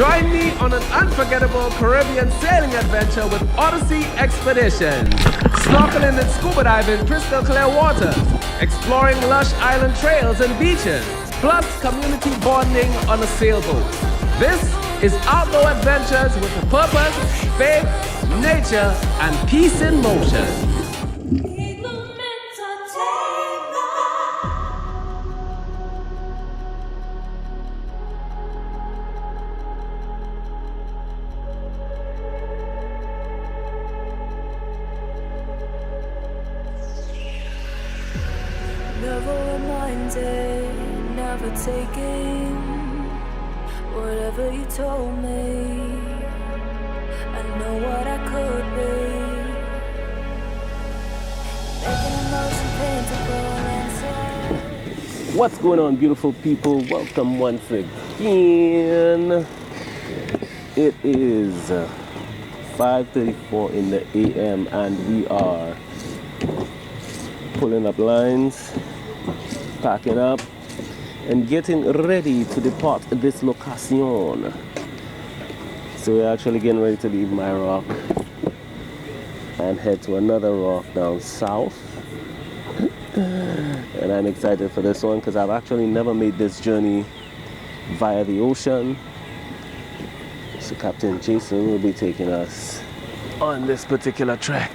Join me on an unforgettable Caribbean sailing adventure with Odyssey Expeditions. Snorkeling and scuba diving crystal clear waters, exploring lush island trails and beaches, plus community bonding on a sailboat. This is outdoor adventures with a purpose, faith, nature, and peace in motion. Never reminded, never taking whatever you told me. I know what I could be, making emotion paintable inside. What's going on, beautiful people? Welcome once again. It is 5:34 in the AM and we are pulling up lines, packing up, and getting ready to depart this location. So we're actually getting ready to leave my rock and head to another rock down south. And I'm excited for this one because I've actually never made this journey via the ocean. So Captain Jason will be taking us on this particular trek.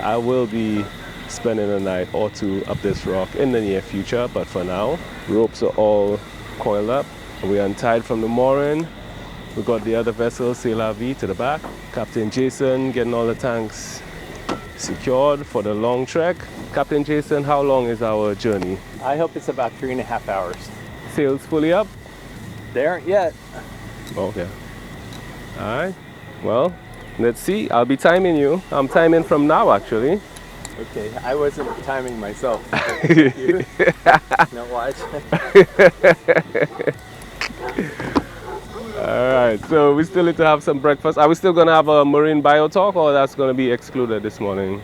I will be spending a night or two up this rock in the near future, but for now, ropes are all coiled up. We're untied from the mooring. We got the other vessel, C'est La Vie, to the back. Captain Jason getting all the tanks secured for the long trek. Captain Jason, how long is our journey? I hope it's about 3.5 hours. Sails fully up? They aren't yet. Okay. All right. Well, let's see. I'll be timing you. I'm timing from now, actually. Okay, I wasn't timing myself. No watch. Alright, so we still need to have some breakfast. Are we still going to have a marine bio talk or that's going to be excluded this morning?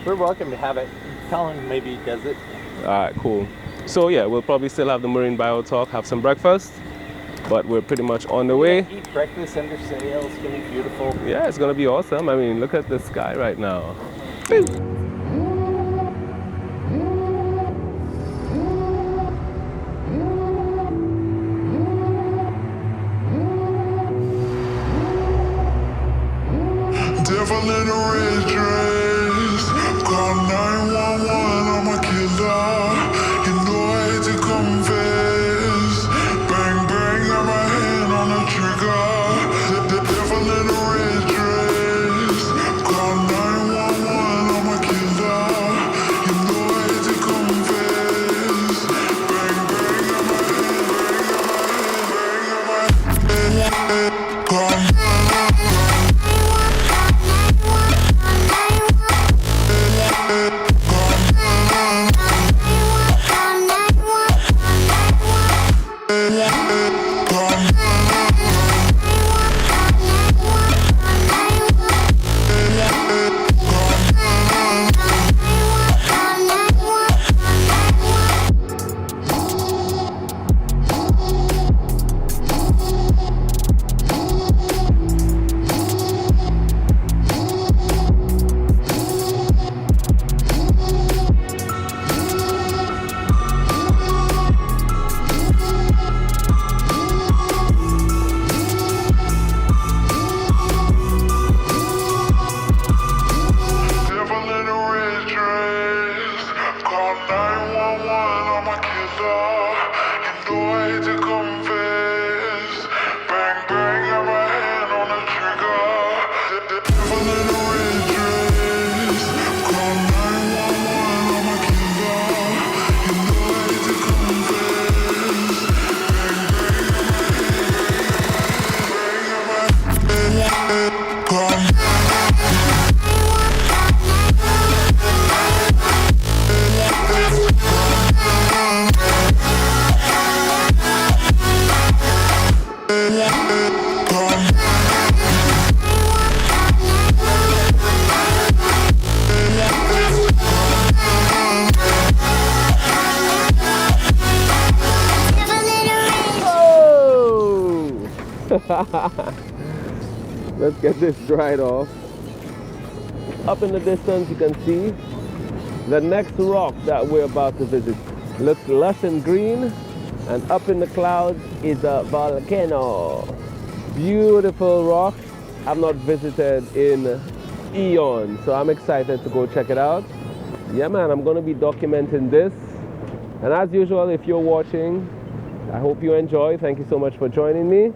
We're welcome to have it. Colin maybe does it. Alright, cool. So yeah, we'll probably still have the marine bio talk, have some breakfast, but we're pretty much on the way. Eat breakfast under sail. It's going to be beautiful. Yeah, it's going to be awesome. I mean, look at the sky right now. Devil in a red dress, call 911, I'm a killer. You know I hate to confess. Bang bang, got my hand on the trigger. The devil in a red dress, call 911, I'm a killer. Let's get this dried off. Up in the distance, you can see the next rock that we're about to visit. Looks lush and green, and up in the clouds is a volcano. Beautiful rock. I've not visited in eons, so I'm excited to go check it out. Yeah man, I'm gonna be documenting this. And as usual, if you're watching, I hope you enjoy. Thank you so much for joining me.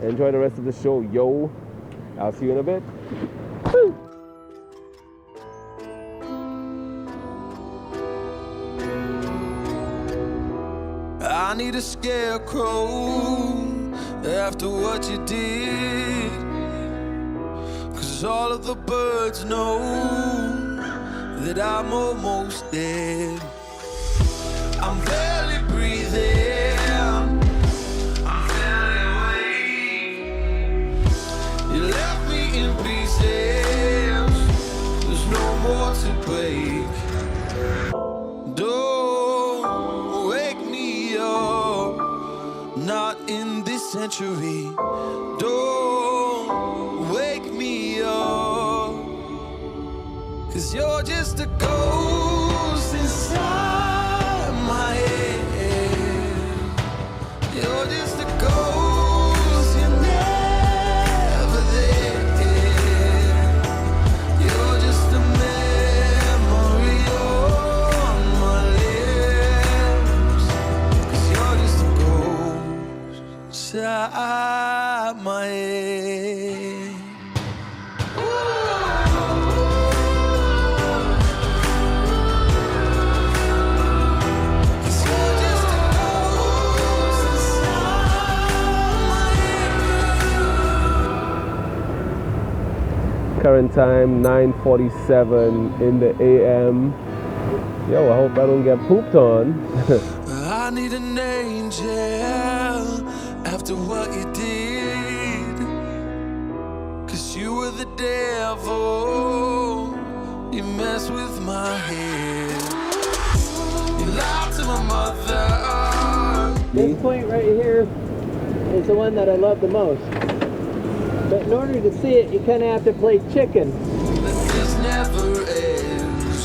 Enjoy the rest of the show, yo. I'll see you in a bit. Woo. I need a scarecrow after what you did, 'cause all of the birds know that I'm almost dead. I'm barely breathing, I'm barely awake. You left me in pieces, there's no more to break. Don't wake me up, not in this century. Don't wake me up, 'cause you're just a ghost inside my head. You're just a ghost, you're never there. You're just a memory on my lips, 'cause you're just a ghost inside my head. Current time 9:47 in the AM. Yo, I hope I don't get pooped on. I need an angel after what you did, 'cause you were the devil, you mess with my head. You lied to my mother. This point right here is the one that I love the most. But in order to see it, you kind of have to play chicken. But this never ends.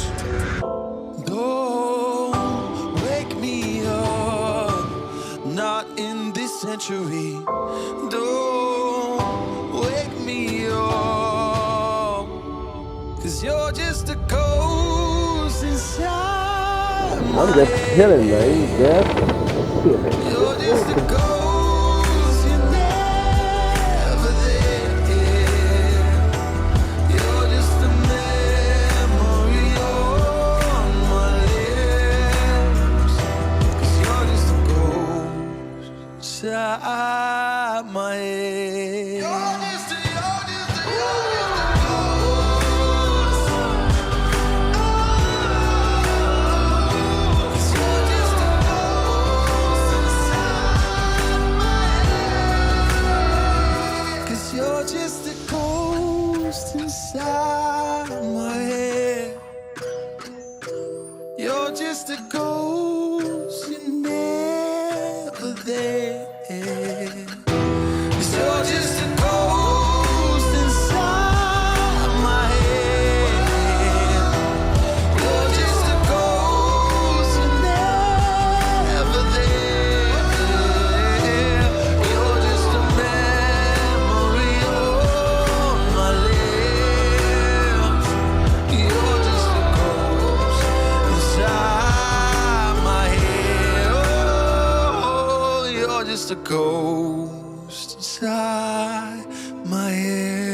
Don't wake me up, not in this century. Don't wake me up, 'cause you're just a ghost inside my I'm just chilling, man. Just chilling. You're just a ghost, you're never there. You're just a memory on my lips, 'cause you're just a ghost inside my head. You're just a ghost. You're just a ghost inside my head. You're just a ghost, you're never there. 'Cause you're just a ghost inside my head. You're just a ghost, you're never there. You're just a memory on my lips. You're just a ghost inside my head. Oh, you're just a ghost inside my head.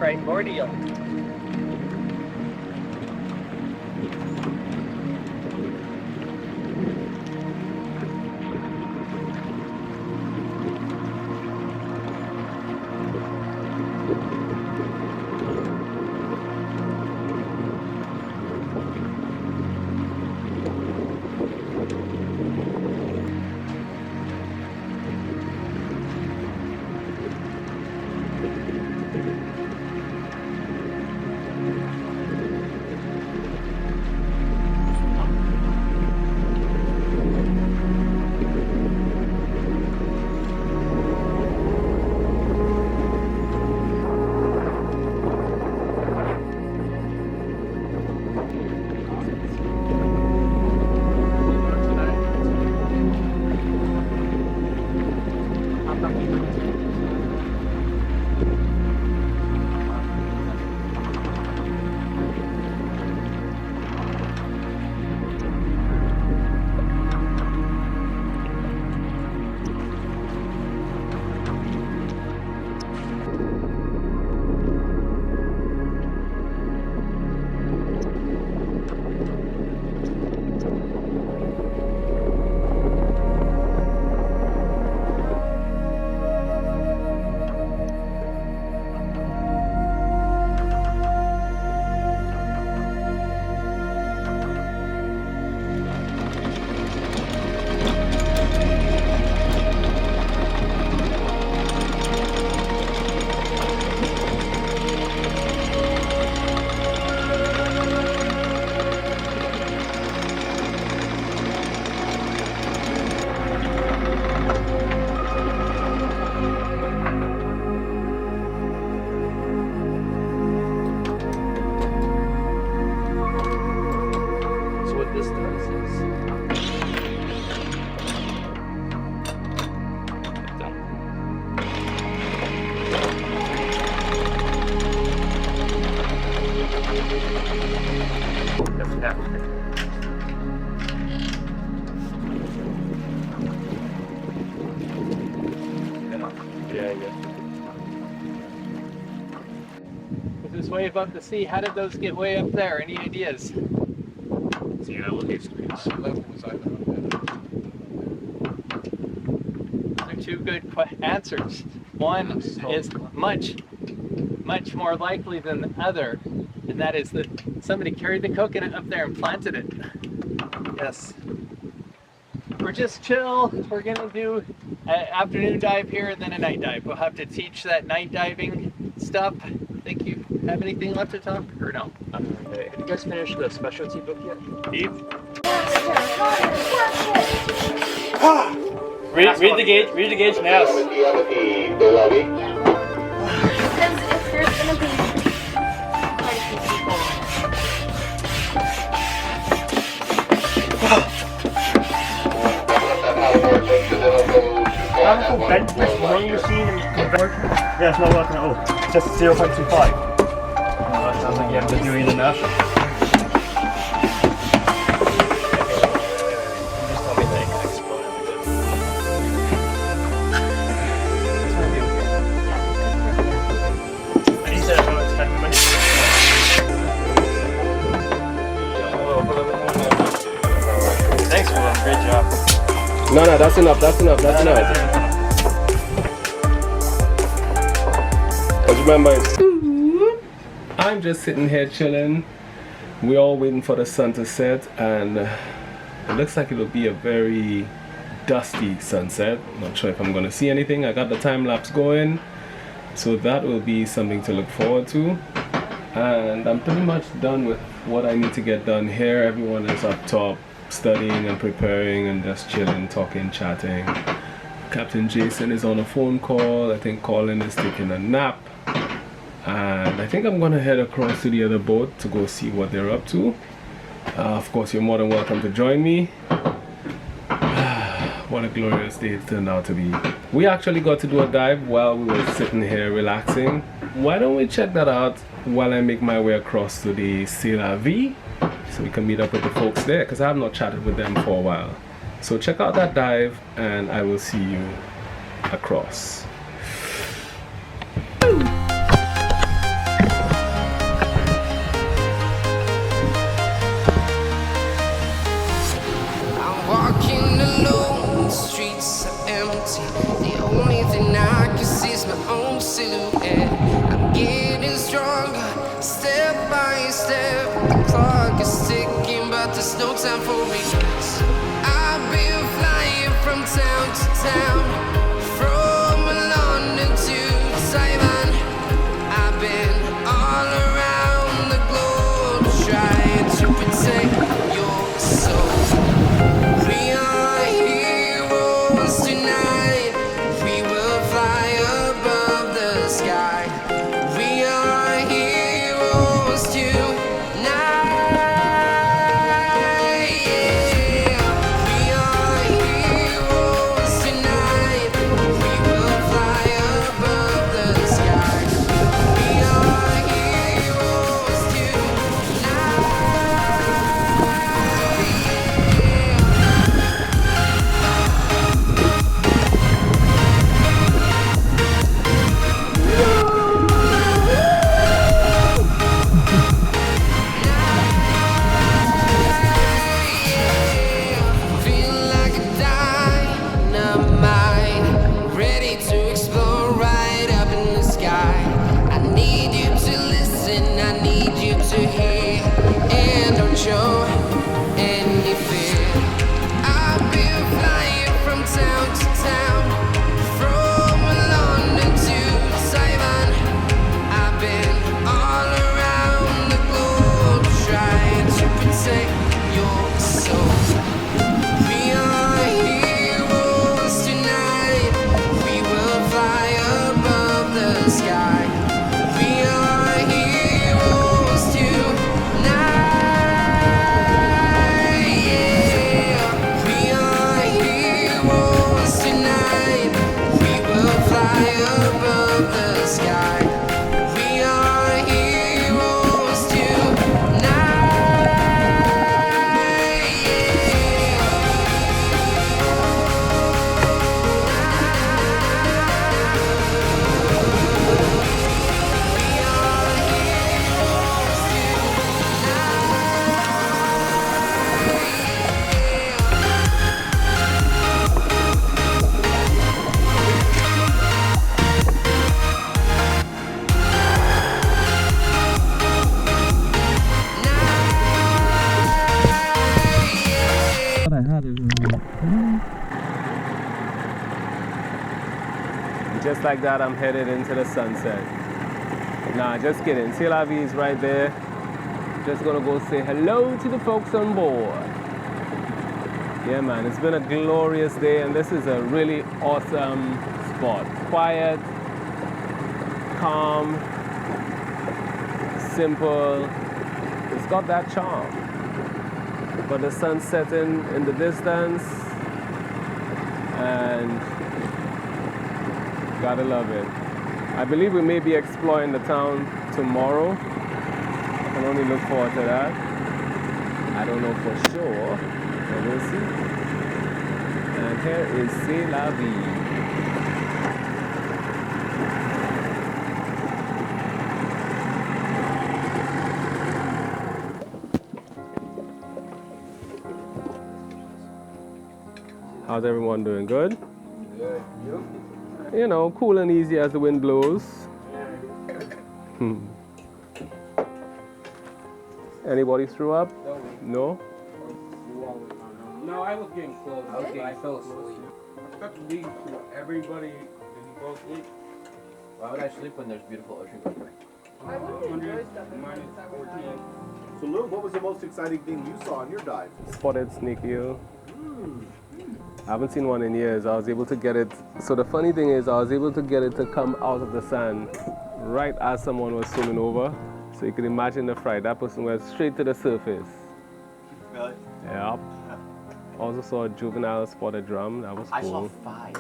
primordial. This is way above the sea. How did those get way up there? Any ideas? They're two good answers. One is much more likely than the other, and that is that somebody carried the coconut up there and planted it. Yes. We're just chill. We're gonna do an afternoon dive here and then a night dive. We'll have to teach that night diving stuff. Think you have anything left to talk or no? Have you guys finished the specialty book yet? Steve? Read the gauge now. Because if there's gonna be quite a few people. Bench press weighing machine and conversion? Yeah, it's not working at all. It's just 0.25. That sounds like you have to do it inertia. Just tell me that it can explode And he said about 10 minutes. Thanks, Willem. Great job. No, that's enough. That's enough. Because remember, I'm just sitting here chilling. We're all waiting for the sun to set, and it looks like it'll be a very dusty sunset. Not sure if I'm gonna see anything. I got the time lapse going, so that will be something to look forward to. And I'm pretty much done with what I need to get done here. Everyone is up top studying and preparing and just chilling, talking, chatting. Captain Jason is on a phone call. I think Colin is taking a nap. And I think I'm gonna head across to the other boat to go see what they're up to. Of course, you're more than welcome to join me. What a glorious day it turned out to be. We actually got to do a dive while we were sitting here relaxing. Why don't we check that out while I make my way across to the Sailor V, so we can meet up with the folks there, because I have not chatted with them for a while. So check out that dive and I will see you across. empty. The only thing I can see is my own silhouette. I'm getting stronger, step by step. The clock is ticking, but there's no time for regrets. I've been flying from town to town, from London to Taiwan. I've been all around the globe trying to protect your soul. We are heroes tonight. We will fly above the sky. We are heroes tonight. Yeah. We are heroes tonight. We will fly above the sky. We are heroes tonight. Feel like a dynamite, ready to explode right up in the sky. I need you to listen, I need you to hear, and don't show any fear. I've been flying from town to town, from London to Taiwan. I've been all around the globe trying to protect your soul. We are heroes tonight. We will fly above the sky. We are heroes tonight. Yeah. We are heroes tonight. We will fly above the sky. We are heroes tonight. Just like that, I'm headed into the sunset. Nah, just kidding. Tel Aviv is right there. Just gonna go say hello to the folks on board. Yeah, man, it's been a glorious day, and this is a really awesome spot. Quiet, calm, simple. It's got that charm. But the sun setting in the distance, and gotta love it. I believe we may be exploring the town tomorrow. I can only look forward to that. I don't know for sure, but we'll see. And here is C'est la vie. How's everyone doing? Good? Good. You know, cool and easy as the wind blows. Anybody threw up? No? No, I was getting close. I fell asleep. I got to leave to everybody. Did you both sleep? Why would I sleep when there's beautiful ocean going by? I wouldn't enjoy stuff minus 14. So Lou, what was the most exciting thing you saw on your dive? Spotted snake eel. I haven't seen one in years. I was able to get it. So the funny thing is, I was able to get it to come out of the sand right as someone was swimming over. So you can imagine the fright. That person went straight to the surface. Really? Yep. Also saw a juvenile spotted drum. That was cool. I saw 5.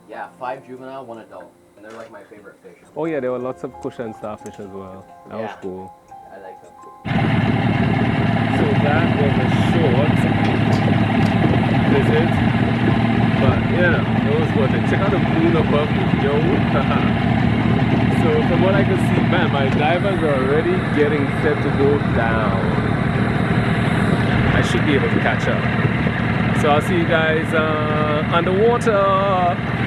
Yeah, 5 juvenile, 1 adult. And they're like my favorite fish. Oh yeah, there were lots of cushion starfish as well. That was cool. I like them. So that was a short visit. But yeah, it was worth it. Check out the moon above me, yo. So from what I could see, man, my divers are already getting set to go down. I should be able to catch up. So I'll see you guys underwater.